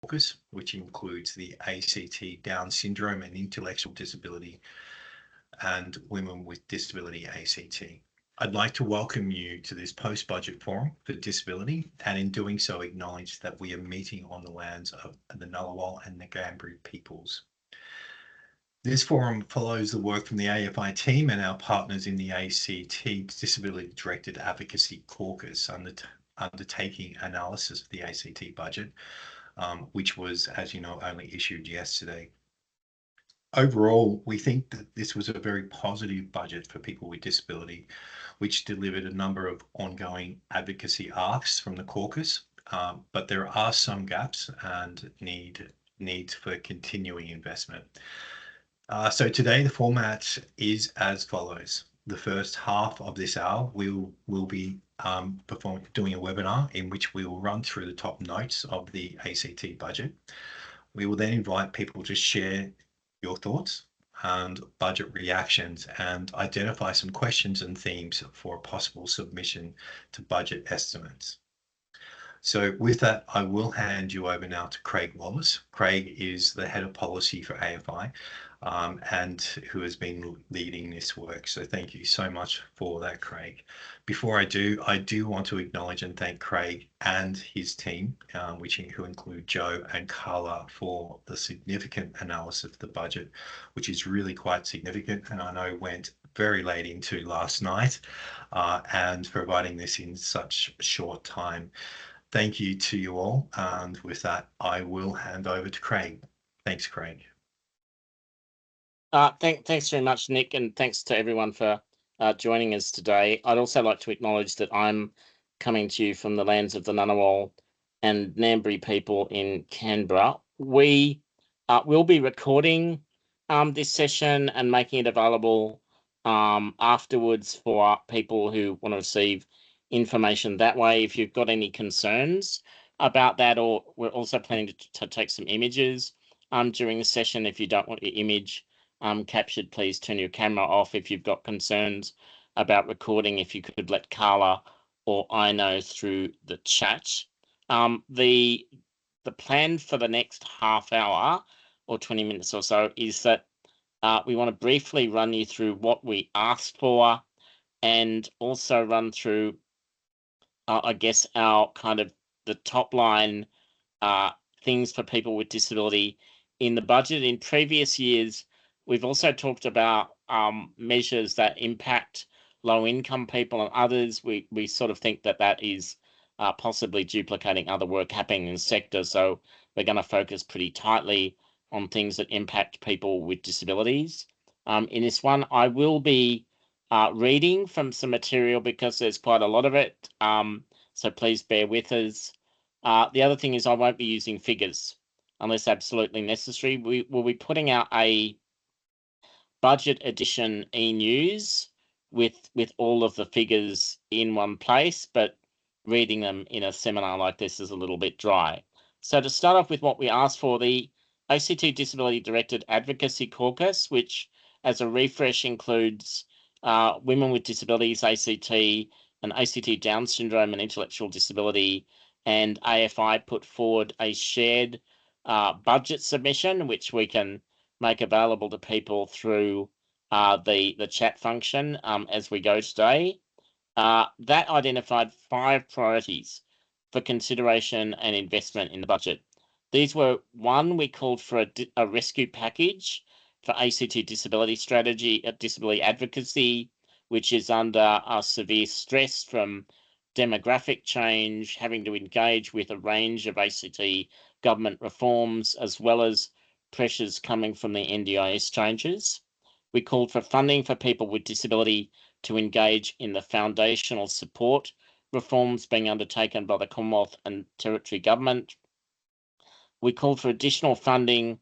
caucus, which includes the ACT Down syndrome and intellectual disability and women with disability ACT. I'd like to welcome you to this post-budget forum for disability, and in doing so acknowledge that we are meeting on the lands of the Ngunnawal and Ngambri peoples. This forum follows the work from the AFI team and our partners in the ACT Disability Directed Advocacy Caucus undertaking analysis of the ACT budget, which was, as you know, only issued yesterday. Overall, we think that this was a very positive budget for people with disability, which delivered a number of ongoing advocacy asks from the caucus, but there are some gaps and needs for continuing investment. So today the format is as follows. The first half of this hour, we'll be doing a webinar in which we will run through the top notes of the ACT budget. We will then invite people to share your thoughts and budget reactions and identify some questions and themes for a possible submission to budget estimates. So with that, I will hand you over now to Craig Wallace. Craig is the head of policy for AFI and who has been leading this work. So thank you so much for that, Craig. Before I do want to acknowledge and thank Craig and his team, who include Joe and Carla, for the significant analysis of the budget, which is really quite significant and I know went very late into last night and providing this in such a short time. Thank you to you all. And with that, I will hand over to Craig. Thanks, Craig. Thanks very much, Nick, and thanks to everyone for joining us today. I'd also like to acknowledge that I'm coming to you from the lands of the Ngunnawal and Ngambri people in Canberra. We will be recording this session and making it available afterwards for people who want to receive information that way. If you've got any concerns about that, or we're also planning to take some images during the session. If you don't want your image captured, please turn your camera off. If you've got concerns about recording, if you could let Carla or I know through the chat. The plan for the next half hour or 20 minutes or so is that we want to briefly run you through what we asked for and also run through I guess our kind of the top line things for people with disability in the budget. In previous years, we've also talked about measures that impact low-income people and others. We sort of think that that is possibly duplicating other work happening in the sector. So we're going to focus pretty tightly on things that impact people with disabilities. In this one, I will be reading from some material because there's quite a lot of it. So please bear with us. The other thing is I won't be using figures unless absolutely necessary. We will be putting out a budget edition e-news with all of the figures in one place, but reading them in a seminar like this is a little bit dry. So to start off with what we asked for, the ACT Disability Directed Advocacy Caucus, which as a refresh includes women with disabilities, ACT, and ACT Down syndrome and intellectual disability, and AFI put forward a shared budget submission, which we can make available to people through the chat function as we go today. That identified 5 priorities for consideration and investment in the budget. These were: 1, we called for a rescue package for ACT disability strategy, disability advocacy, which is under severe stress from demographic change, having to engage with a range of ACT government reforms, as well as pressures coming from the NDIS changes. We called for funding for people with disability to engage in the foundational support reforms being undertaken by the Commonwealth and Territory Government. We called for additional funding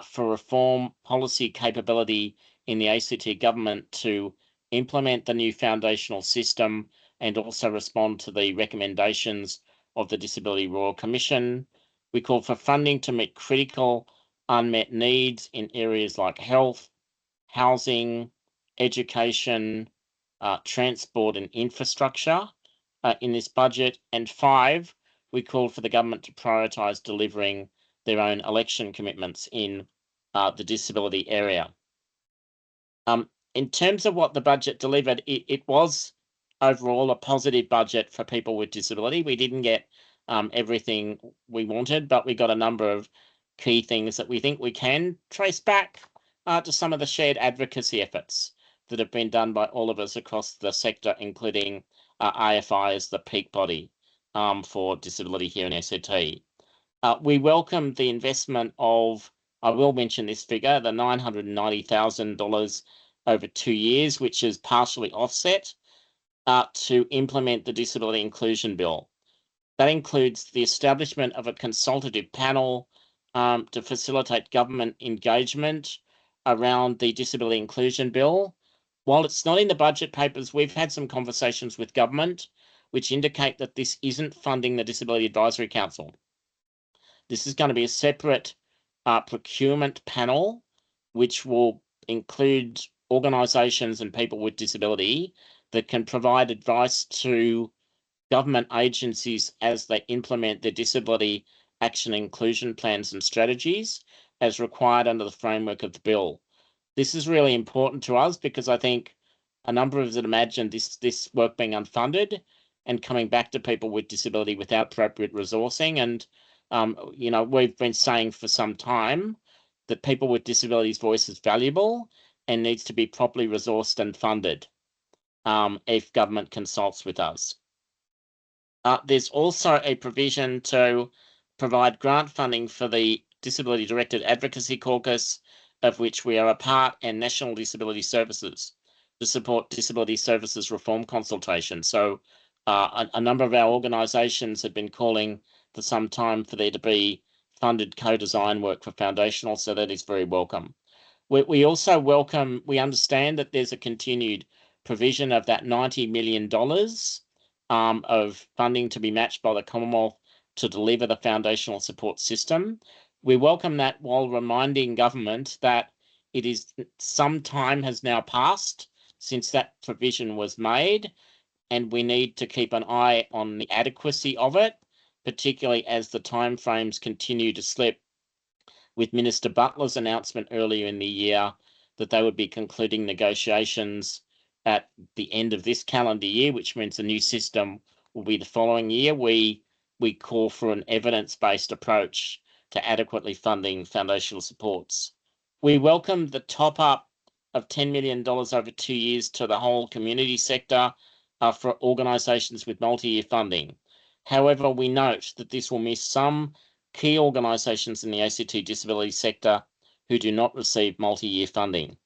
for reform policy capability in the ACT government to implement the new foundational system and also respond to the recommendations of the Disability Royal Commission. We called for funding to meet critical unmet needs in areas like health, housing, education, transport and infrastructure in this budget. And 5, we called for the government to prioritise delivering their own election commitments in the disability area. In terms of what the budget delivered, it was overall a positive budget for people with disability. We didn't get everything we wanted, but we got a number of key things that we think we can trace back to some of the shared advocacy efforts that have been done by all of us across the sector, including AFI as the peak body for disability here in ACT. We welcome the investment of, I will mention this figure, the $990,000 over 2 years, which is partially offset to implement the Disability Inclusion Bill. That includes the establishment of a consultative panel to facilitate government engagement around the Disability Inclusion Bill. While it's not in the budget papers, we've had some conversations with government which indicate that this isn't funding the Disability Advisory Council. This is going to be a separate procurement panel, which will include organisations and people with disability that can provide advice to government agencies as they implement their disability action inclusion plans and strategies as required under the framework of the bill. This is really important to us because I think a number of us had imagined this work being unfunded and coming back to people with disability without appropriate resourcing. And we've been saying for some time that people with disabilities' voice is valuable and needs to be properly resourced and funded if government consults with us. There's also a provision to provide grant funding for the Disability Directed Advocacy Caucus, of which we are a part, and National Disability Services to support disability services reform consultation. So a number of our organisations have been calling for some time for there to be funded co-design work for foundational, so that is very welcome. We also welcome, we understand that there's a continued provision of that $90 million of funding to be matched by the Commonwealth to deliver the foundational support system. We welcome that while reminding government that it is some time has now passed since that provision was made, and we need to keep an eye on the adequacy of it, particularly as the timeframes continue to slip, with Minister Butler's announcement earlier in the year that they would be concluding negotiations at the end of this calendar year, which means the new system will be the following year. We call for an evidence-based approach to adequately funding foundational supports. We welcome the top-up of $10 million over 2 years to the whole community sector for organisations with multi-year funding. However, we note that this will miss some key organisations in the ACT disability sector who do not receive multi-year funding.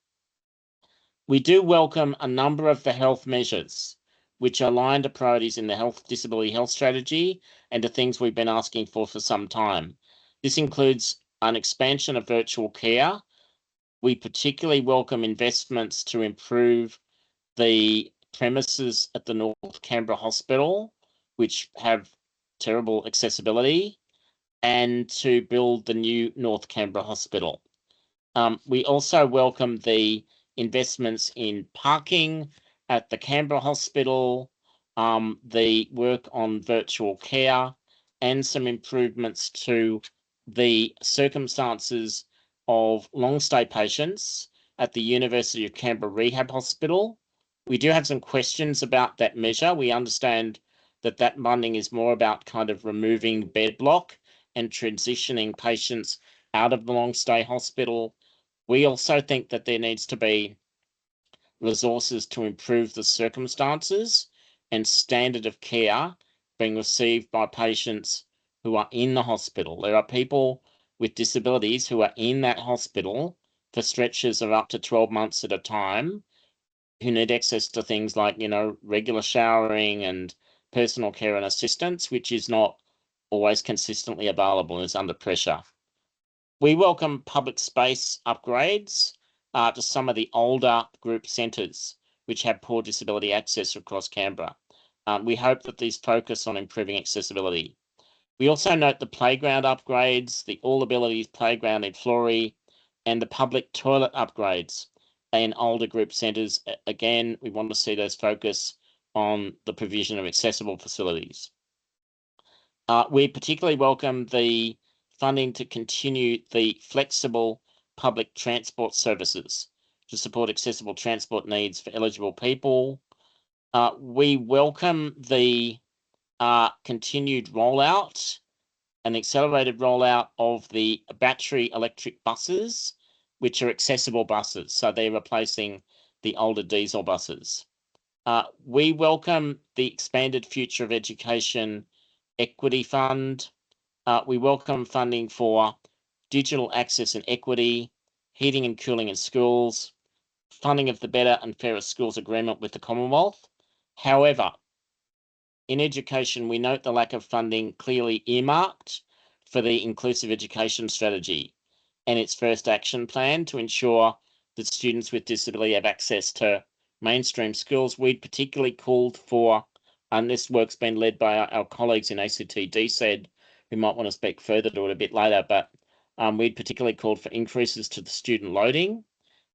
We do welcome a number of the health measures which align to priorities in the disability health strategy and to things we've been asking for some time. This includes an expansion of virtual care. We particularly welcome investments to improve the premises at the North Canberra Hospital, which have terrible accessibility, and to build the new North Canberra Hospital. We also welcome the investments in parking at the Canberra Hospital, the work on virtual care, and some improvements to the circumstances of long stay patients at the University of Canberra Rehab Hospital. We do have some questions about that measure. We understand that funding is more about kind of removing bed block and transitioning patients out of the long stay hospital. We also think that there needs to be resources to improve the circumstances and standard of care being received by patients who are in the hospital. There are people with disabilities who are in that hospital for stretches of up to 12 months at a time who need access to things like, regular showering and personal care and assistance, which is not always consistently available and is under pressure. We welcome public space upgrades to some of the older group centres which have poor disability access across Canberra. We hope that these focus on improving accessibility. We also note the playground upgrades, the All Abilities playground in Flory, and the public toilet upgrades in older group centres. Again, we want to see those focus on the provision of accessible facilities. We particularly welcome the funding to continue the flexible public transport services to support accessible transport needs for eligible people. We welcome the continued rollout, an accelerated rollout of the battery electric buses, which are accessible buses. So they're replacing the older diesel buses. We welcome the expanded Future of Education Equity Fund. We welcome funding for digital access and equity, heating and cooling in schools, funding of the Better and Fairer Schools Agreement with the Commonwealth. However, in education, we note the lack of funding clearly earmarked for the inclusive education strategy and its first action plan to ensure that students with disability have access to mainstream schools. We'd particularly called for, and this work's been led by our colleagues in ACT DSED, who might want to speak further to it a bit later, but we'd particularly called for increases to the student loading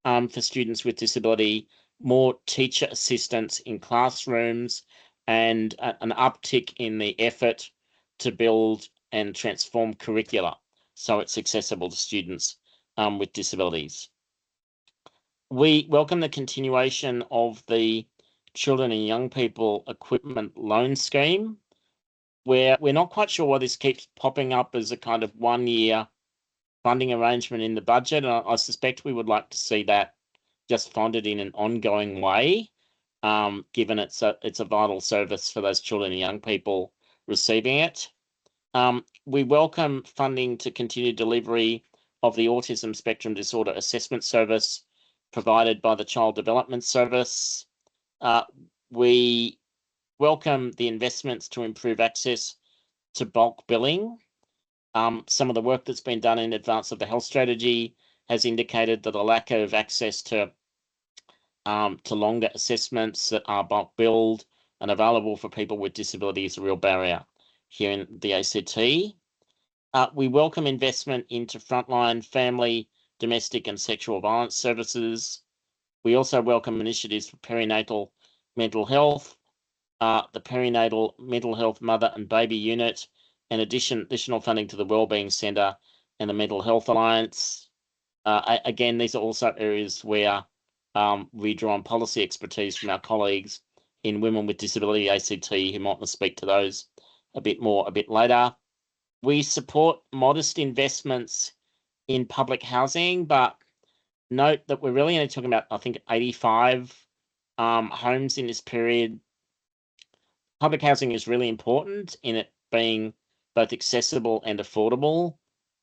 for students with disability, more teacher assistance in classrooms, and an uptick in the effort to build and transform curricula so it's accessible to students with disabilities. We welcome the continuation of the Children and Young People Equipment Loan Scheme, where we're not quite sure why this keeps popping up as a kind of one-year funding arrangement in the budget. And I suspect we would like to see that just funded in an ongoing way, given it's a vital service for those children and young people receiving it. We welcome funding to continue delivery of the Autism Spectrum Disorder Assessment Service provided by the Child Development Service. We welcome the investments to improve access to bulk billing. Some of the work that's been done in advance of the health strategy has indicated that a lack of access to longer assessments that are bulk billed and available for people with disabilities is a real barrier here in the ACT. We welcome investment into frontline family, domestic and sexual violence services. We also welcome initiatives for perinatal mental health, the perinatal mental health mother and baby unit, and additional funding to the Wellbeing Centre and the Mental Health Alliance. Again, these are also areas where we draw on policy expertise from our colleagues in Women with Disability ACT who might want to speak to those a bit later. We support modest investments in public housing, but note that we're really only talking about, I think, 85 homes in this period. Public housing is really important in it being both accessible and affordable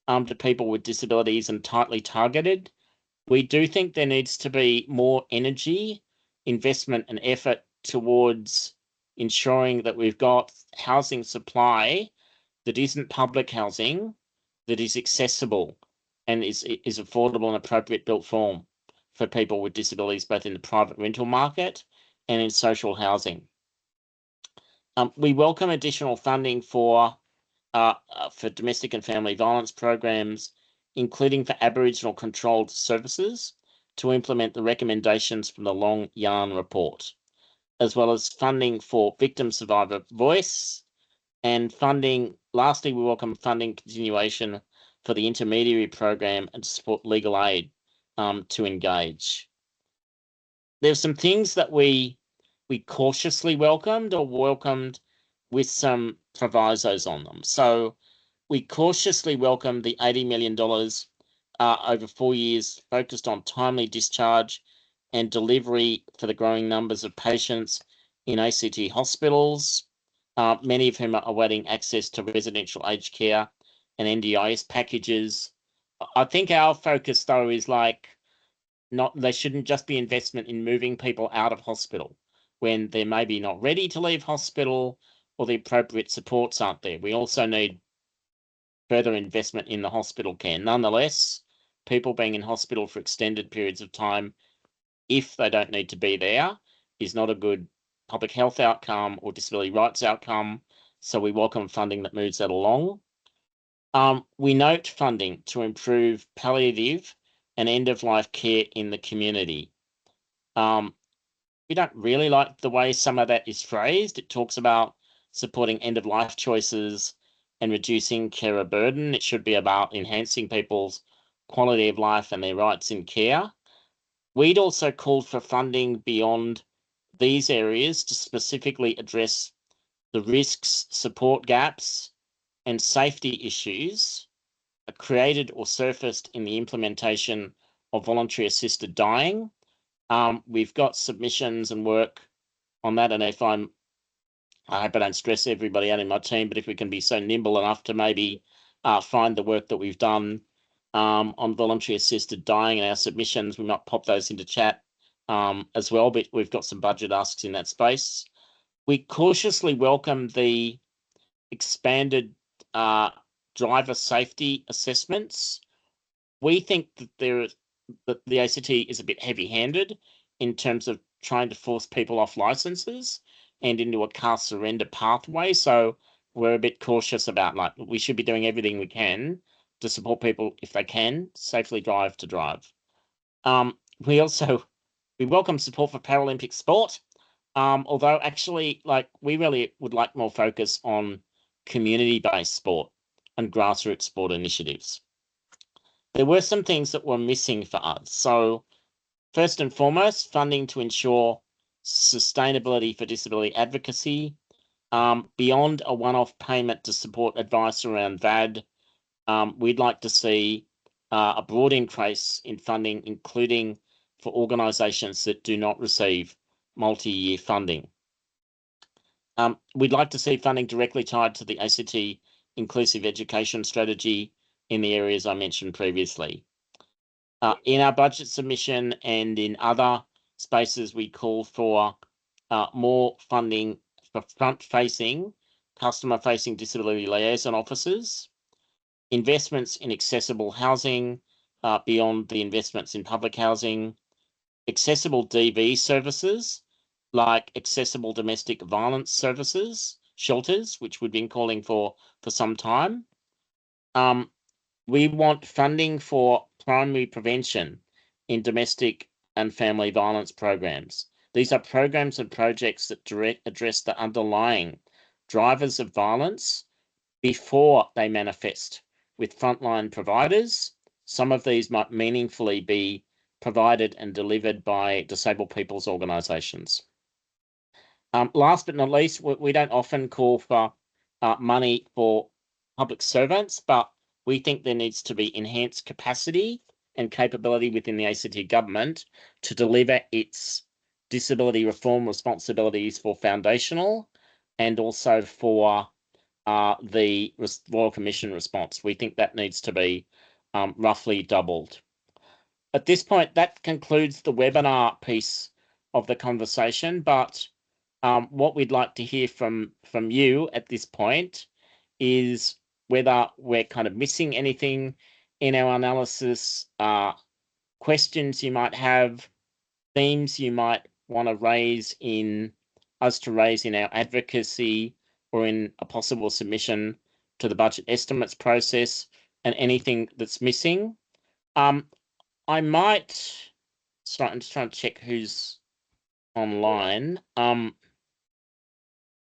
to people with disabilities and tightly targeted. We do think there needs to be more energy, investment and effort towards ensuring that we've got housing supply that isn't public housing, that is accessible and is affordable and appropriate built form for people with disabilities, both in the private rental market and in social housing. We welcome additional funding for domestic and family violence programs, including for Aboriginal controlled services, to implement the recommendations from the Long Yarn report, as well as funding for victim survivor voice and funding. Lastly, we welcome funding continuation for the intermediary program and to support legal aid to engage. There's some things that we cautiously welcomed with some provisos on them. So we cautiously welcomed the $80 million over 4 years focused on timely discharge and delivery for the growing numbers of patients in ACT hospitals, many of whom are awaiting access to residential aged care and NDIS packages. I think our focus, though, is there shouldn't just be investment in moving people out of hospital when they're maybe not ready to leave hospital or the appropriate supports aren't there. We also need further investment in the hospital care. Nonetheless, people being in hospital for extended periods of time, if they don't need to be there, is not a good public health outcome or disability rights outcome. So we welcome funding that moves that along. We note funding to improve palliative and end-of-life care in the community. We don't really like the way some of that is phrased. It talks about supporting end-of-life choices and reducing carer burden. It should be about enhancing people's quality of life and their rights in care. We'd also called for funding beyond these areas to specifically address the risks, support gaps, and safety issues created or surfaced in the implementation of voluntary assisted dying. We've got submissions and work on that, and I hope I don't stress everybody out in my team, but if we can be so nimble enough to maybe find the work that we've done on voluntary assisted dying in our submissions, we might pop those into chat as well, but we've got some budget asks in that space. We cautiously welcome the expanded driver safety assessments. We think that the ACT is a bit heavy-handed in terms of trying to force people off licenses and into a car surrender pathway. So we're a bit cautious about, like, we should be doing everything we can to support people, if they can, safely drive to drive. We welcome support for Paralympic sport, although actually, like, we really would like more focus on community-based sport and grassroots sport initiatives. There were some things that were missing for us. So first and foremost, funding to ensure sustainability for disability advocacy, beyond a one-off payment to support advice around VAD. We'd like to see a broad increase in funding, including for organisations that do not receive multi-year funding. We'd like to see funding directly tied to the ACT inclusive education strategy in the areas I mentioned previously. In our budget submission and in other spaces, we call for more funding for front-facing, customer-facing disability liaison officers, investments in accessible housing beyond the investments in public housing, accessible DV services like accessible domestic violence services, shelters, which we've been calling for some time. We want funding for primary prevention in domestic and family violence programs. These are programs and projects that address the underlying drivers of violence before they manifest with frontline providers. Some of these might meaningfully be provided and delivered by disabled people's organisations. Last but not least, we don't often call for money for public servants, but we think there needs to be enhanced capacity and capability within the ACT government to deliver its disability reform responsibilities for foundational and also for the Royal Commission response. We think that needs to be roughly doubled. At this point, that concludes the webinar piece of the conversation, but what we'd like to hear from you at this point is whether we're kind of missing anything in our analysis, questions you might have, themes you might want to raise in our advocacy or in a possible submission to the budget estimates process, and anything that's missing. I might start. I'm just trying to check who's online.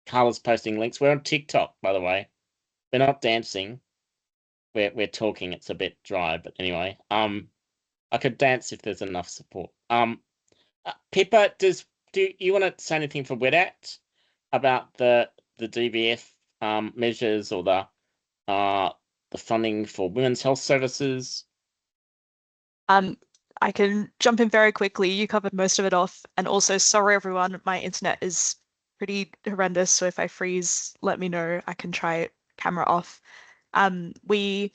Carla's posting links. We're on TikTok, by the way. We're not dancing. We're talking. It's a bit dry, but anyway. I could dance if there's enough support. Pippa, do you want to say anything for WEDAT about the DVF measures or the funding for women's health services? I can jump in very quickly. You covered most of it off. And also, sorry, everyone, my internet is pretty horrendous. So if I freeze, let me know. I can try camera off. We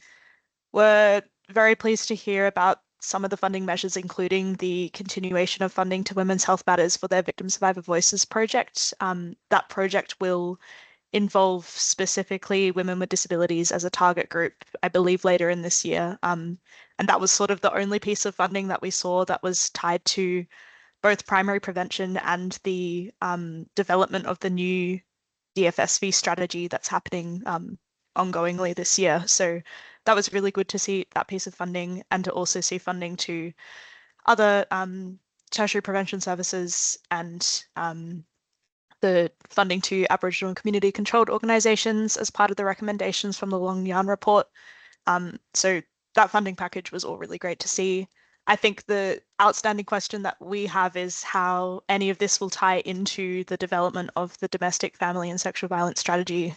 were very pleased to hear about some of the funding measures, including the continuation of funding to Women's Health Matters for their Victim Survivor Voices project. That project will involve specifically women with disabilities as a target group, I believe later in this year. And that was sort of the only piece of funding that we saw that was tied to both primary prevention and the development of the new DFSV strategy that's happening ongoingly this year. So that was really good to see that piece of funding, and to also see funding to other tertiary prevention services and the funding to Aboriginal and community controlled organisations as part of the recommendations from the Long Yarn report. So that funding package was all really great to see. I think the outstanding question that we have is how any of this will tie into the development of the domestic, family and sexual violence strategy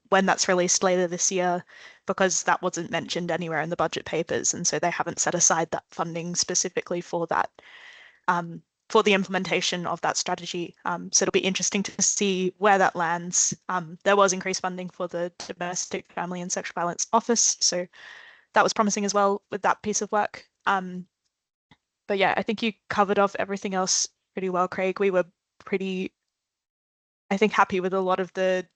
when that's released later this year, because that wasn't mentioned anywhere in the budget papers. And so they haven't set aside that funding specifically for that, for the implementation of that strategy. So it'll be interesting to see where that lands. There was increased funding for the Domestic, Family and Sexual Violence Office. So that was promising as well with that piece of work. But yeah, I think you covered off everything else pretty well, Craig. We were pretty, I think, happy with a lot of the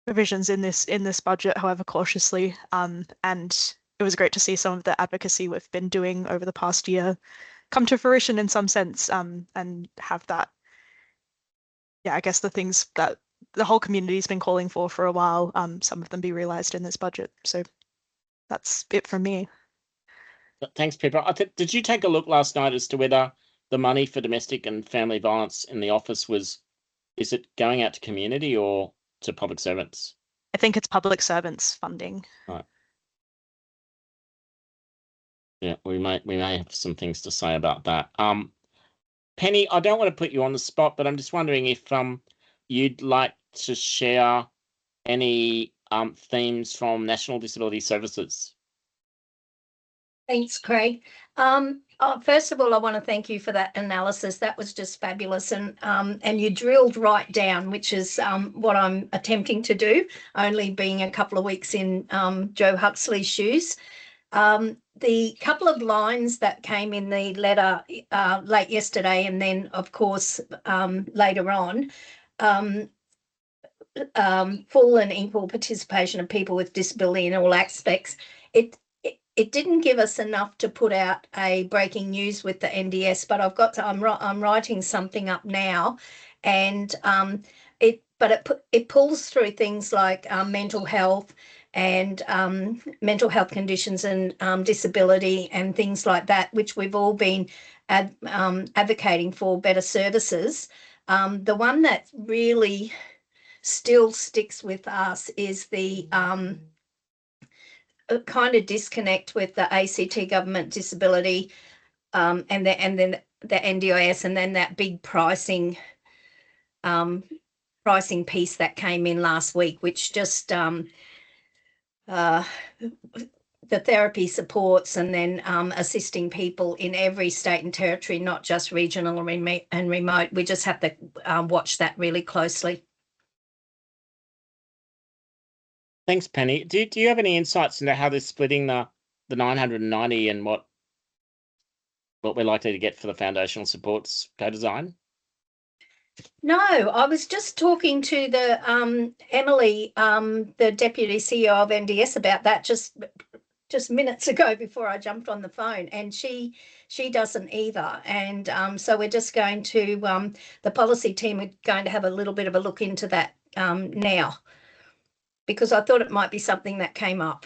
provisions in this budget, however cautiously. And it was great to see some of the advocacy we've been doing over the past year come to fruition in some sense, and have that, yeah, I guess the things that the whole community's been calling for a while, some of them be realized in this budget. So that's it from me. Thanks, Pippa. Did you take a look last night as to whether the money for domestic and family violence in the office is it going out to community or to public servants? I think it's public servants funding. Right. Yeah, we may have some things to say about that. Penny, I don't want to put you on the spot, but I'm just wondering if you'd like to share any themes from National Disability Services. Thanks, Craig. First of all, I want to thank you for that analysis. That was just fabulous, and you drilled right down, which is what I'm attempting to do, only being a couple of weeks in Joe Huxley's shoes. The couple of lines that came in the letter late yesterday, and then, of course, later on, full and equal participation of people with disability in all aspects. It didn't give us enough to put out a breaking news with the NDS, but I'm writing something up now, and it pulls through things like mental health and mental health conditions and disability and things like that, which we've all been advocating for better services. The one that really still sticks with us is the kind of disconnect with the ACT government disability and then the NDIS, and then that big pricing piece that came in last week, which just the therapy supports and then assisting people in every state and territory, not just regional and remote. We just have to watch that really closely. Thanks, Penny. Do you have any insights into how they're splitting the 990 and what we're likely to get for the foundational supports co-design? No, I was just talking to the Emily, the Deputy CEO of NDS, about that just minutes ago before I jumped on the phone, and she doesn't either. And so we're just going to the policy team are going to have a little bit of a look into that now, because I thought it might be something that came up.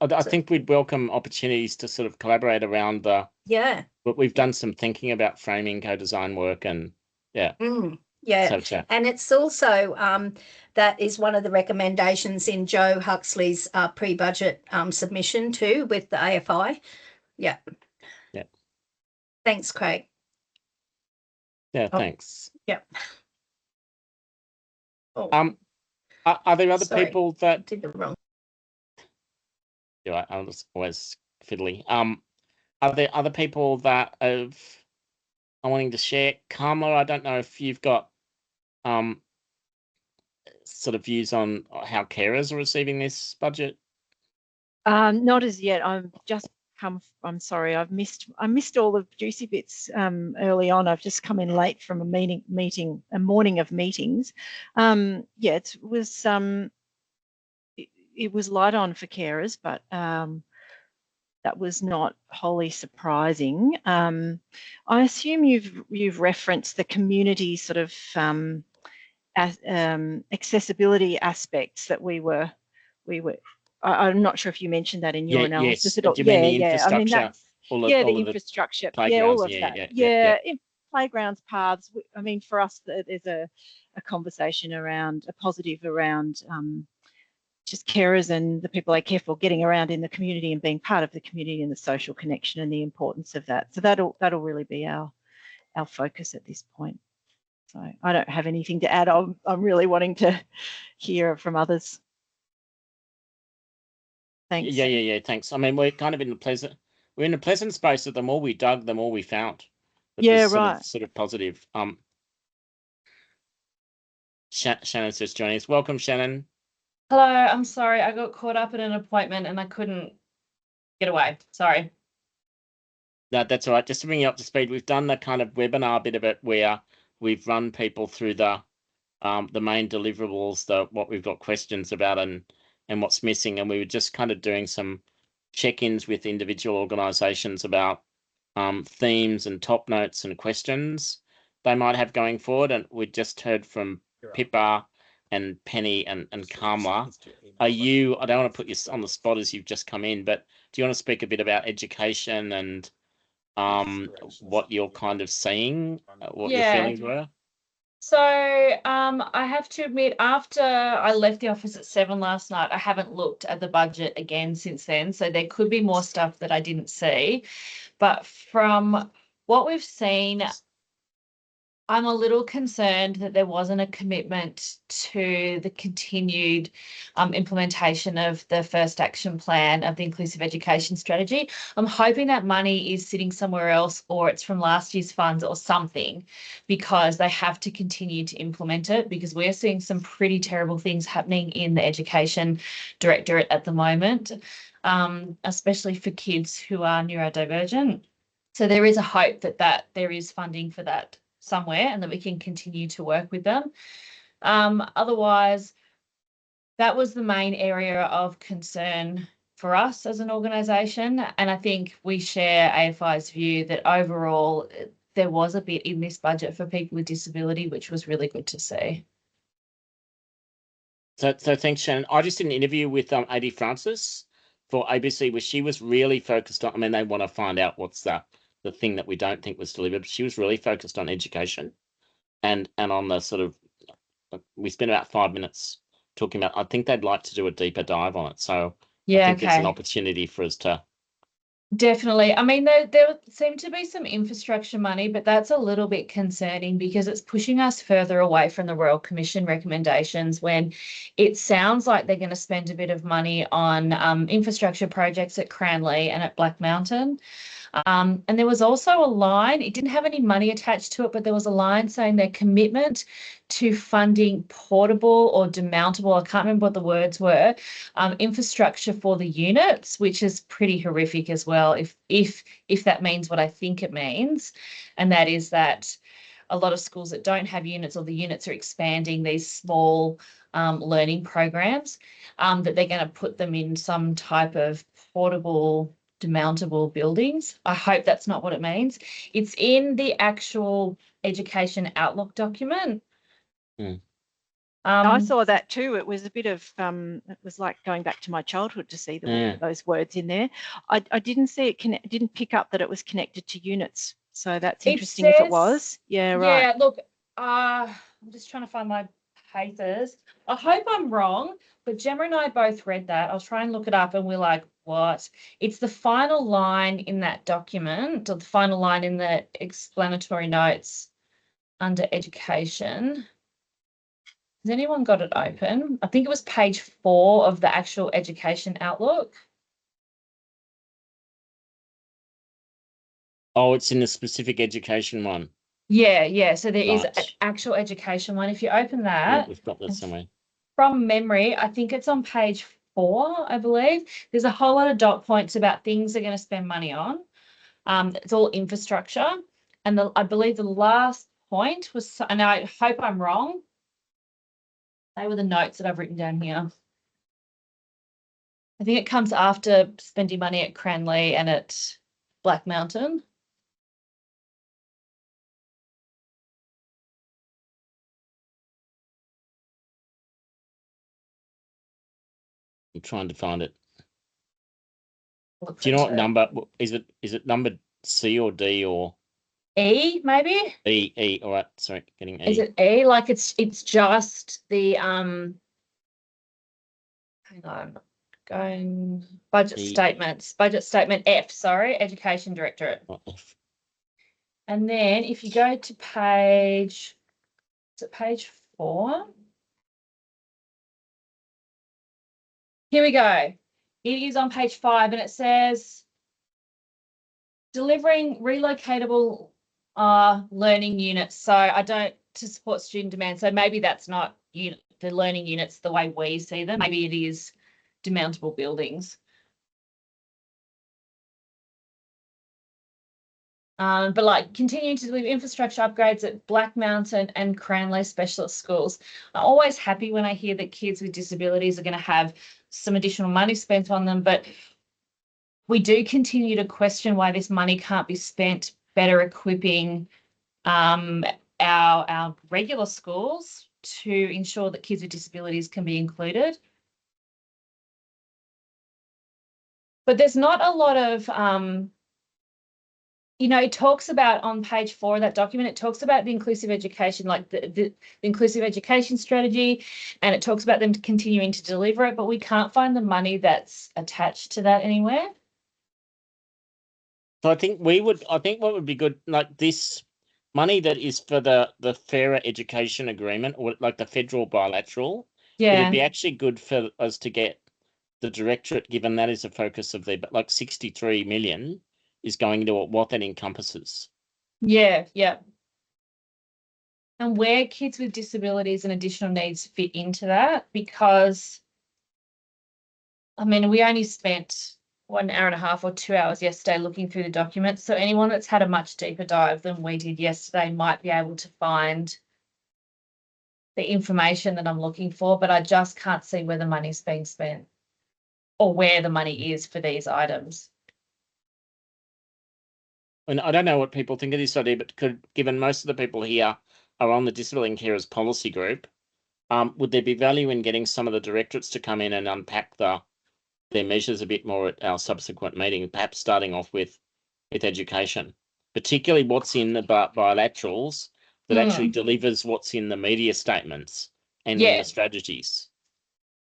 I think we'd welcome opportunities to sort of collaborate around the. Yeah. But we've done some thinking about framing co-design work, and yeah. Yeah, and it's also that is one of the recommendations in Joe Huxley's pre-budget submission too, with the AFI. Yeah. Yeah. Thanks, Craig. Yeah, thanks. Yeah. Oh. Are there other people that I did it wrong? Yeah, I'm always fiddly. Are there other people that are wanting to share? Kamala, I don't know if you've got sort of views on how carers are receiving this budget. Not as yet. I'm sorry, I missed all the juicy bits early on. I've just come in late from a morning of meetings. Yeah, it was light on for carers, but that was not wholly surprising. I assume you've referenced the community sort of accessibility aspects that we were. I'm not sure if you mentioned that in your analysis at all. Do you mean the infrastructure? I mean, the infrastructure. Yeah, all of that. Yeah, playgrounds, paths. I mean, for us, there's a conversation around, a positive around just carers and the people they care for getting around in the community and being part of the community and the social connection and the importance of that. So that'll really be our focus at this point. So I don't have anything to add. I'm really wanting to hear from others. Thanks. Yeah. Thanks. I mean, we're kind of in a pleasant space that the more we dug, the more we found. Yeah, right. Sort of positive. Shannon's just joining us. Welcome, Shannon. Hello, I'm sorry. I got caught up in an appointment and I couldn't get away. Sorry. No, that's all right. Just to bring you up to speed, we've done the kind of webinar bit of it where we've run people through the main deliverables, what we've got questions about and what's missing. And we were just kind of doing some check-ins with individual organisations about themes and top notes and questions they might have going forward. And we just heard from Pippa and Penny and Kamla. I don't want to put you on the spot as you've just come in, but do you want to speak a bit about education and what you're kind of seeing, what your feelings were? So I have to admit, after I left the office at 7 last night, I haven't looked at the budget again since then. So there could be more stuff that I didn't see. But from what we've seen, I'm a little concerned that there wasn't a commitment to the continued implementation of the first action plan of the inclusive education strategy. I'm hoping that money is sitting somewhere else, or it's from last year's funds or something, because they have to continue to implement it, because we're seeing some pretty terrible things happening in the education directorate at the moment, especially for kids who are neurodivergent. So there is a hope that there is funding for that somewhere and that we can continue to work with them. Otherwise, that was the main area of concern for us as an organisation. And I think we share AFI's view that overall there was a bit in this budget for people with disability, which was really good to see. So thanks, Shannon. I just did an interview with AD Francis for ABC where she was really focused on, I mean, they want to find out what's the thing that we don't think was delivered. She was really focused on education and on the sort of, we spent about 5 minutes talking about, I think they'd like to do a deeper dive on it. So yeah, I think there's an opportunity for us to. Definitely. I mean, there seemed to be some infrastructure money, but that's a little bit concerning because it's pushing us further away from the Royal Commission recommendations when it sounds like they're going to spend a bit of money on infrastructure projects at Cranleigh and at Black Mountain. And there was also a line, it didn't have any money attached to it, but there was a line saying their commitment to funding portable or demountable, I can't remember what the words were, infrastructure for the units, which is pretty horrific as well, if that means what I think it means. And that is that a lot of schools that don't have units, or the units are expanding these small learning programs, that they're going to put them in some type of portable demountable buildings. I hope that's not what it means. It's in the actual education outlook document. I saw that too. It was a bit of it was like going back to my childhood to see those words in there. I didn't see it didn't pick up that it was connected to units. So that's interesting if it was. Yeah, right. Yeah, look, I'm just trying to find my papers. I hope I'm wrong, but Gemma and I both read that. I was trying to look it up and we're like, what? It's the final line in that document, or the final line in the explanatory notes under education. Has anyone got it open? I think it was page 4 of the actual education outlook. Oh, it's in the specific education one. Yeah. So there is an actual education one. If you open that, yeah, we've got that somewhere. From memory, I think it's on page 4, I believe. There's a whole lot of dot points about things they're going to spend money on. It's all infrastructure. And I believe the last point was, and I hope I'm wrong, they were the notes that I've written down here. I think it comes after spending money at Cranleigh and at Black Mountain. I'm trying to find it. Do you know what number is it? Is it number C or D or? E, maybe? E, all right, sorry, getting E. Is it E? Like it's just the hang on, going budget E. statements. Budget statement F, sorry, Education Directorate. Oh, F. And then if you go to page, is it page 4? Here we go. It is on page 5 and it says delivering relocatable learning units. So I don't to support student demand. So maybe that's not the learning units the way we see them. Maybe it is demountable buildings. But like continuing to deliver infrastructure upgrades at Black Mountain and Cranleigh specialist schools. I'm always happy when I hear that kids with disabilities are going to have some additional money spent on them, but we do continue to question why this money can't be spent better equipping our regular schools to ensure that kids with disabilities can be included. But there's not a lot of it talks about on page 4 of that document, it talks about the inclusive education, like the inclusive education strategy, and it talks about them continuing to deliver it, but we can't find the money that's attached to that anywhere. So I think what would be good, like this money that is for the fairer education agreement, or like the federal bilateral, it'd be actually good for us to get the directorate, given that is a focus of but like 63 million is going to what that encompasses. Yeah. And where kids with disabilities and additional needs fit into that, because I mean, we only spent 1 hour and a half or 2 hours yesterday looking through the documents. So anyone that's had a much deeper dive than we did yesterday might be able to find the information that I'm looking for, but I just can't see where the money's being spent or where the money is for these items. And I don't know what people think of this idea, but given most of the people here are on the Disability and Carers Policy Group, would there be value in getting some of the directorates to come in and unpack their measures a bit more at our subsequent meeting, perhaps starting off with education, particularly what's in the bilaterals that actually delivers what's in the media statements and in the strategies.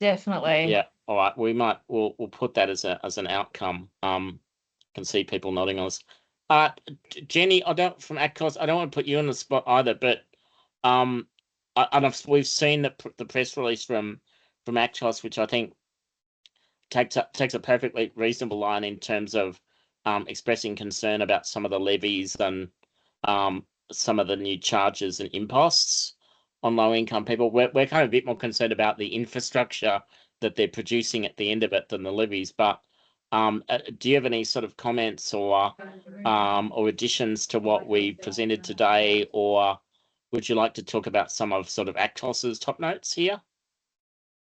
Definitely. Yeah. All right. We'll put that as an outcome. Can see people nodding on us. Jenny, from ACCOS, I don't want to put you on the spot either, but we've seen the press release from ACCOS, which I think takes a perfectly reasonable line in terms of expressing concern about some of the levies and some of the new charges and imposts on low income people. We're kind of a bit more concerned about the infrastructure that they're producing at the end of it than the levies. But do you have any sort of comments or additions to what we presented today, or would you like to talk about some of sort of ACTOS's top notes here?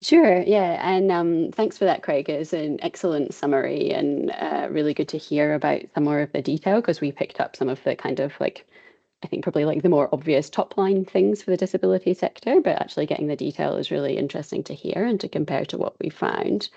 Sure, yeah, and thanks for that, Craig. It's an excellent summary and really good to hear about some more of the detail, because we picked up some of the kind of I think probably the more obvious top line things for the disability sector, but actually getting the detail is really interesting to hear and to compare to what we found.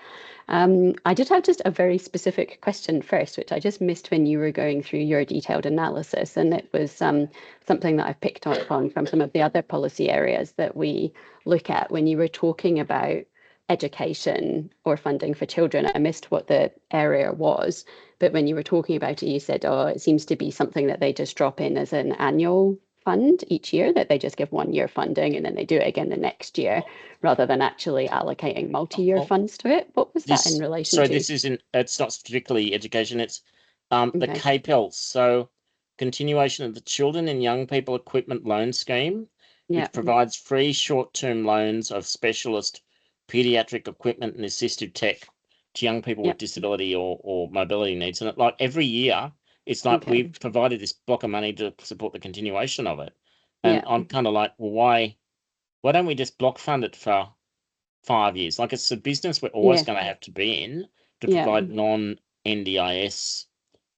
I did have just a very specific question first, which I just missed when you were going through your detailed analysis. And it was something that I've picked up on from some of the other policy areas that we look at when you were talking about education or funding for children. I missed what the area was, but when you were talking about it, you said, oh, it seems to be something that they just drop in as an annual fund each year, that they just give 1 year funding and then they do it again the next year, rather than actually allocating multi-year funds to it. What was that in relation to? So this isn't, it's not strictly education, it's the KPELS. So continuation of the Children and Young People Equipment Loan Scheme, which provides free short-term loans of specialist pediatric equipment and assistive tech to young people with disability or mobility needs. And every year, it's like we've provided this block of money to support the continuation of it. And I'm kind of like, well, why don't we just block fund it for 5 years? Like, it's a business we're always going to have to be in to provide non-NDIS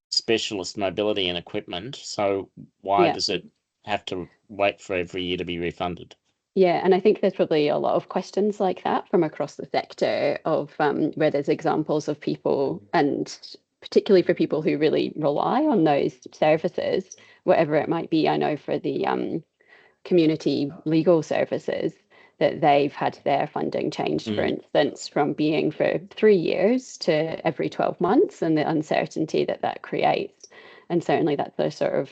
specialist mobility and equipment. So why does it have to wait for every year to be refunded? Yeah, and I think there's probably a lot of questions like that from across the sector of where there's examples of people and particularly for people who really rely on those services, whatever it might be. I know for the community legal services, that they've had their funding changed, for instance, from being for 3 years to every 12 months, and the uncertainty that that creates. And certainly that's a sort of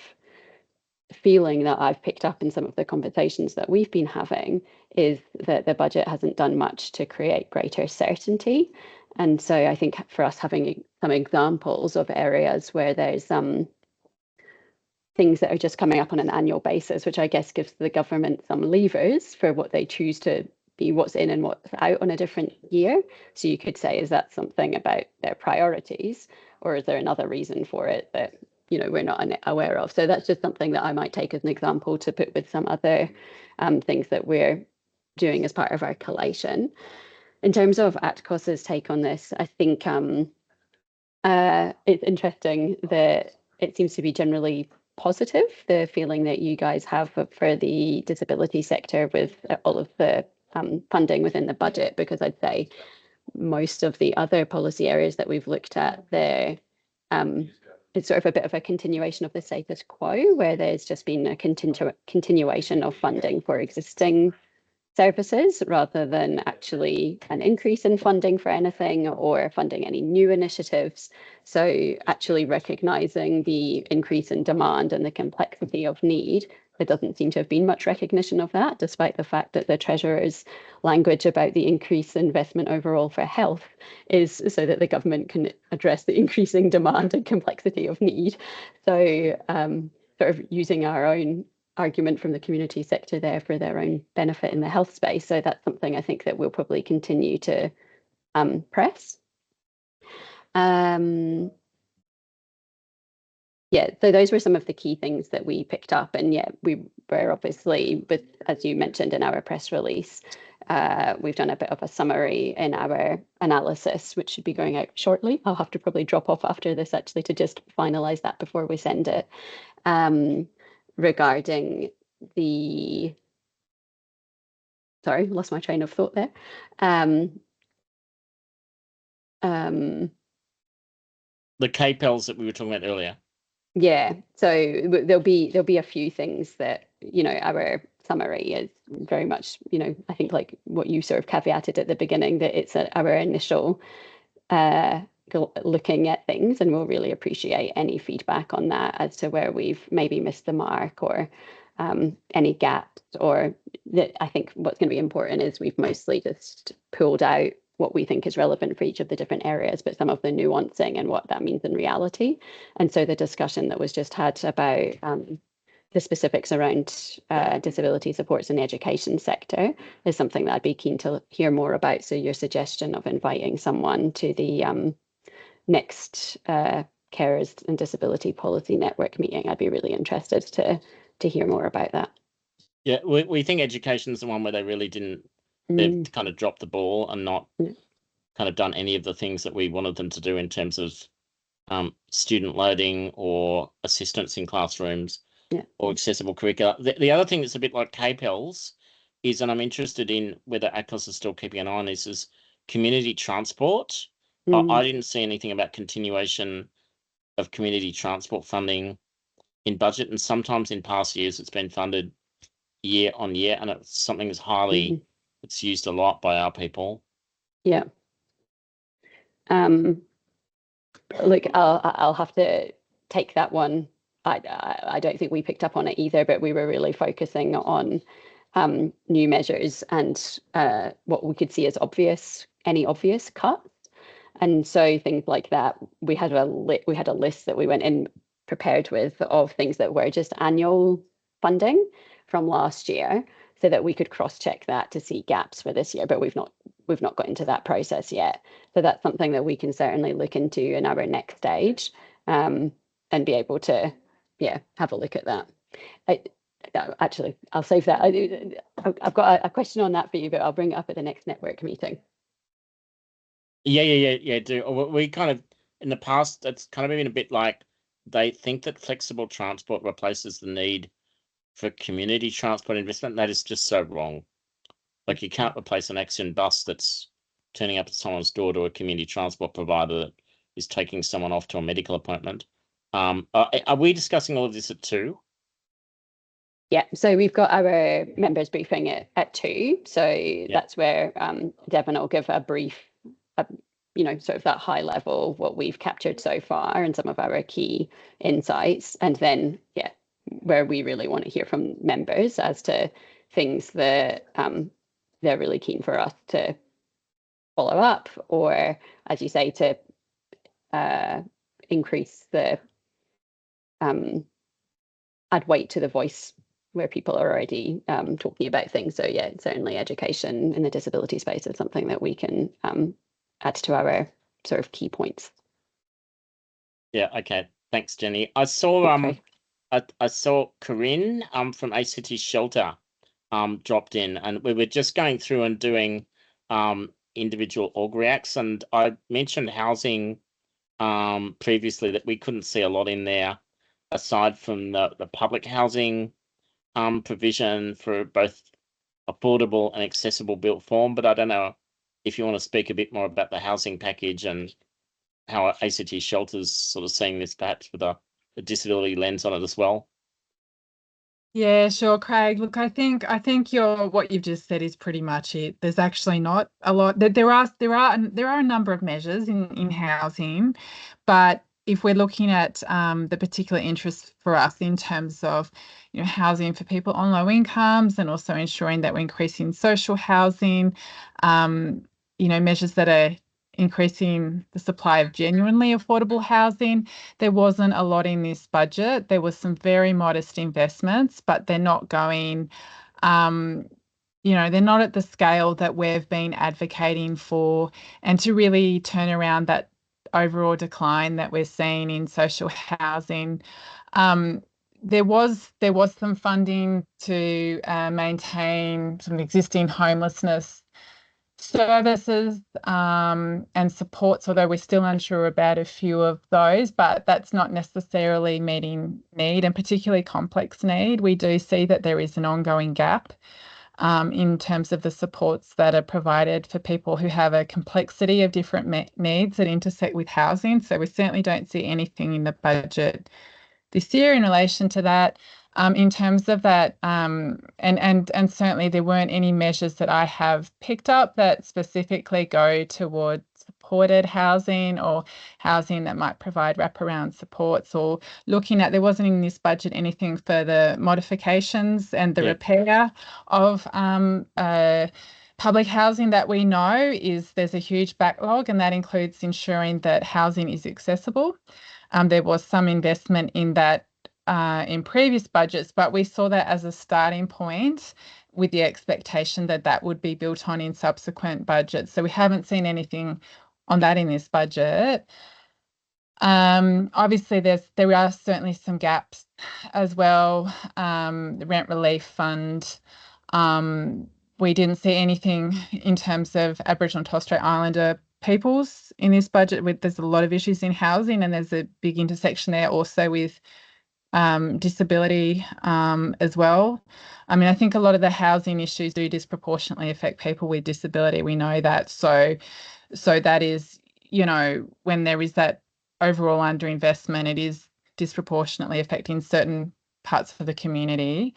feeling that I've picked up in some of the conversations that we've been having, is that the budget hasn't done much to create greater certainty. And so I think for us, having some examples of areas where there's things that are just coming up on an annual basis, which I guess gives the government some levers for what they choose to be, what's in and what's out on a different year. So you could say, is that something about their priorities, or is there another reason for it that, you know, we're not aware of? So that's just something that I might take as an example to put with some other things that we're doing as part of our collation. In terms of ATCOS's take on this, I think it's interesting that it seems to be generally positive, the feeling that you guys have for the disability sector with all of the funding within the budget, because I'd say most of the other policy areas that we've looked at there, it's sort of a bit of a continuation of the status quo, where there's just been a continuation of funding for existing services rather than actually an increase in funding for anything or funding any new initiatives. So actually recognizing the increase in demand and the complexity of need, there doesn't seem to have been much recognition of that, despite the fact that the Treasurer's language about the increased investment overall for health is so that the government can address the increasing demand and complexity of need. So sort of using our own argument from the community sector there for their own benefit in the health space. So that's something I think that we'll probably continue to press. Yeah, so those were some of the key things that we picked up. And yeah, we were obviously, with, as you mentioned in our press release, we've done a bit of a summary in our analysis, which should be going out shortly. I'll have to probably drop off after this actually to just finalize that before we send it. Regarding the, sorry, lost my train of thought there. The KPELs that we were talking about earlier. Yeah, so there'll be a few things that, you know, our summary is very much, you know, I think like what you sort of caveated at the beginning, that it's our initial looking at things, and we'll really appreciate any feedback on that as to where we've maybe missed the mark or any gaps, or that I think what's going to be important is we've mostly just pulled out what we think is relevant for each of the different areas, but some of the nuancing and what that means in reality. And so the discussion that was just had about the specifics around disability supports in the education sector is something that I'd be keen to hear more about. So your suggestion of inviting someone to the next Carers and Disability Policy Network meeting, I'd be really interested to hear more about that. Yeah, we think education is the one where they really didn't, they've kind of dropped the ball and not kind of done any of the things that we wanted them to do in terms of student loading or assistance in classrooms or accessible curricula. The other thing that's a bit like KPELs is, and I'm interested in whether ATCOS is still keeping an eye on this, is community transport. I didn't see anything about continuation of community transport funding in budget, and sometimes in past years it's been funded year on year, and it's something that's highly, it's used a lot by our people. Yeah. Look, I'll have to take that one. I don't think we picked up on it either, but we were really focusing on new measures and what we could see as any obvious cuts. And so things like that, we had a list that we went in prepared with of things that were just annual funding from last year, so that we could cross-check that to see gaps for this year. But we've not got into that process yet. So that's something that we can certainly look into in our next stage, and be able to, have a look at that. Actually, I'll save that. I've got a question on that for you, but I'll bring it up at the next network meeting. Yeah. We kind of, in the past, it's kind of been a bit like they think that flexible transport replaces the need for community transport investment. That is just so wrong. Like, you can't replace an accident bus that's turning up at someone's door to a community transport provider that is taking someone off to a medical appointment. Are we discussing all of this at 2? Yeah, so we've got our members briefing at 2. So that's where Devon will give a brief, sort of that high level, what we've captured so far and some of our key insights. And then, where we really want to hear from members as to things that they're really keen for us to follow up, or, as you say, to increase the add weight to the voice where people are already talking about things. So certainly education in the disability space is something that we can add to our sort of key points. Yeah, okay. Thanks, Jenny. I saw I saw Corinne from ACT Shelter dropped in, and we were just going through and doing individual org reacts, and I mentioned housing previously that we couldn't see a lot in there aside from the public housing provision for both affordable and accessible built form. But I don't know if you want to speak a bit more about the housing package and how ACT Shelter's sort of seeing this perhaps with a disability lens on it as well. Yeah, sure, Craig. Look, I think what you've just said is pretty much it. There's actually not a lot. There are a number of measures in housing, but if we're looking at the particular interest for us in terms of housing for people on low incomes, and also ensuring that we're increasing social housing, measures that are increasing the supply of genuinely affordable housing. There wasn't a lot in this budget. There was some very modest investments, but they're not going, they're not at the scale that we've been advocating for, and to really turn around that overall decline that we're seeing in social housing. There was some funding to maintain some existing homelessness services and supports, although we're still unsure about a few of those, but that's not necessarily meeting need, and particularly complex need. We do see that there is an ongoing gap in terms of the supports that are provided for people who have a complexity of different needs that intersect with housing. So we certainly don't see anything in the budget this year in relation to that. In terms of that, and certainly there weren't any measures that I have picked up that specifically go towards supported housing or housing that might provide wraparound supports, or looking at, there wasn't in this budget anything for the modifications and the repair of public housing that we know there's a huge backlog, and that includes ensuring that housing is accessible. There was some investment in that in previous budgets, but we saw that as a starting point with the expectation that that would be built on in subsequent budgets. So we haven't seen anything on that in this budget. Obviously, there are certainly some gaps as well. The Rent Relief Fund, we didn't see anything in terms of Aboriginal and Torres Strait Islander peoples in this budget. There's a lot of issues in housing, and there's a big intersection there also with disability as well. I mean, I think a lot of the housing issues do disproportionately affect people with disability. We know that. So that is, when there is that overall underinvestment, it is disproportionately affecting certain parts of the community.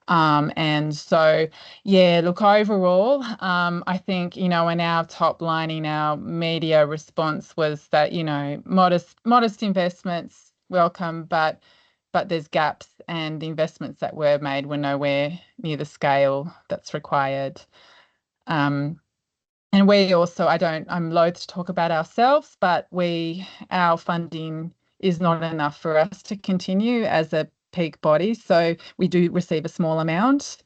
And so, look, overall, I think, in our top line, in our media response was that, modest investments welcome, but there's gaps, and the investments that were made were nowhere near the scale that's required. And we also, I'm loath to talk about ourselves, but our funding is not enough for us to continue as a peak body. So we do receive a small amount.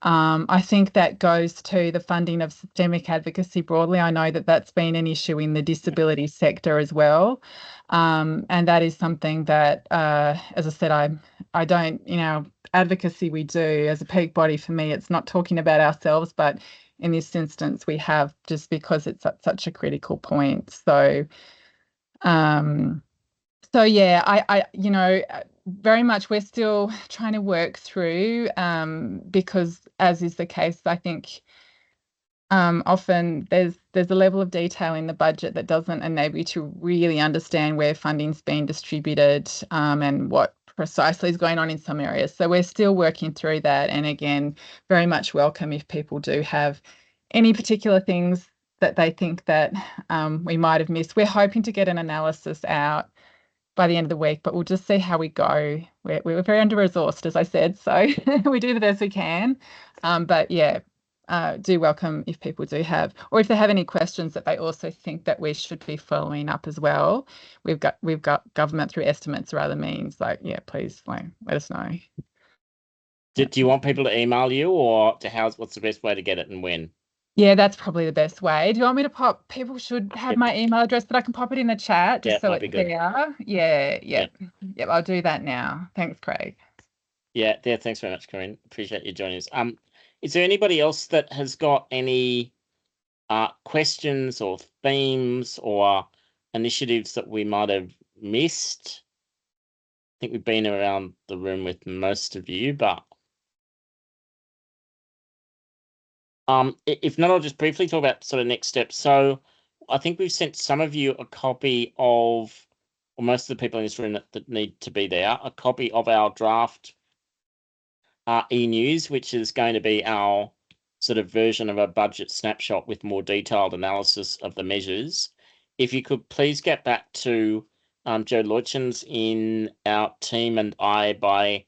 I think that goes to the funding of systemic advocacy broadly. I know that that's been an issue in the disability sector as well. And that is something that, as I said, I don't, advocacy we do as a peak body, for me, it's not talking about ourselves, but in this instance, we have, just because it's at such a critical point. So, I very much we're still trying to work through, because, as is the case, I think often there's a level of detail in the budget that doesn't enable you to really understand where funding's being distributed and what precisely is going on in some areas. So we're still working through that. And again, very much welcome if people do have any particular things that they think that we might have missed. We're hoping to get an analysis out by the end of the week, but we'll just see how we go. We're very under-resourced, as I said, so we do the best we can. But yeah, do welcome if people do have, or if they have any questions that they also think that we should be following up as well. We've got government through estimates or other means. Like, yeah, please let us know. Do you want people to email you, or what's the best way to get it and when? Yeah, that's probably the best way. Do you want me to pop? People should have my email address, but I can pop it in the chat just so it's there. Yeah. I'll do that now. Thanks, Craig. Yeah, thanks very much, Corinne. Appreciate you joining us. Is there anybody else that has got any questions or themes or initiatives that we might have missed? I think we've been around the room with most of you, but if not, I'll just briefly talk about sort of next steps. So I think we've sent some of you a copy of, or most of the people in this room that need to be there, a copy of our draft e-news, which is going to be our sort of version of a budget snapshot with more detailed analysis of the measures. If you could please get back to Joe Leuchens in our team and I by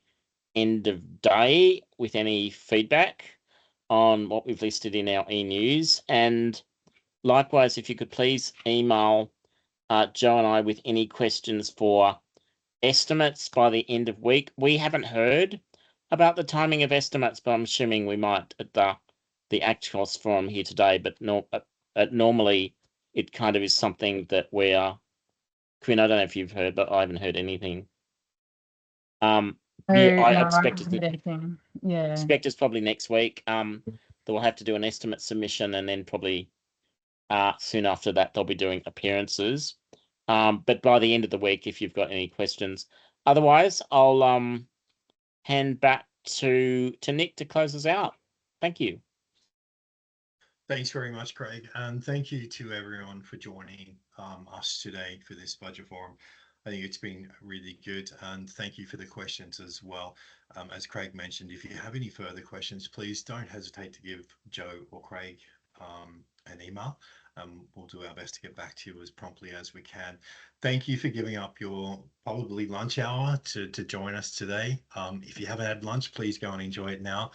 end of day with any feedback on what we've listed in our e-news. And likewise, if you could please email Joe and I with any questions for estimates by the end of week. We haven't heard about the timing of estimates, but I'm assuming we might at the ACTCOS forum here today. But normally it kind of is something that we are. Quinn, I don't know if you've heard, but I haven't heard anything. I expect it's probably next week. That we'll have to do an estimate submission, and then probably soon after that they'll be doing appearances. But by the end of the week, if you've got any questions, otherwise I'll hand back to Nick to close us out. Thank you. Thanks very much, Craig, and thank you to everyone for joining us today for this budget forum. I think it's been really good, and thank you for the questions as well. As Craig mentioned, if you have any further questions, please don't hesitate to give Joe or Craig an email. We'll do our best to get back to you as promptly as we can. Thank you for giving up your probably lunch hour to join us today. If you haven't had lunch, please go and enjoy it now.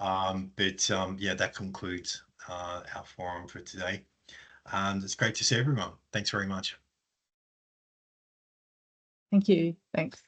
Yeah, that concludes our forum for today, and it's great to see everyone. Thanks very much. Thank you. Thanks.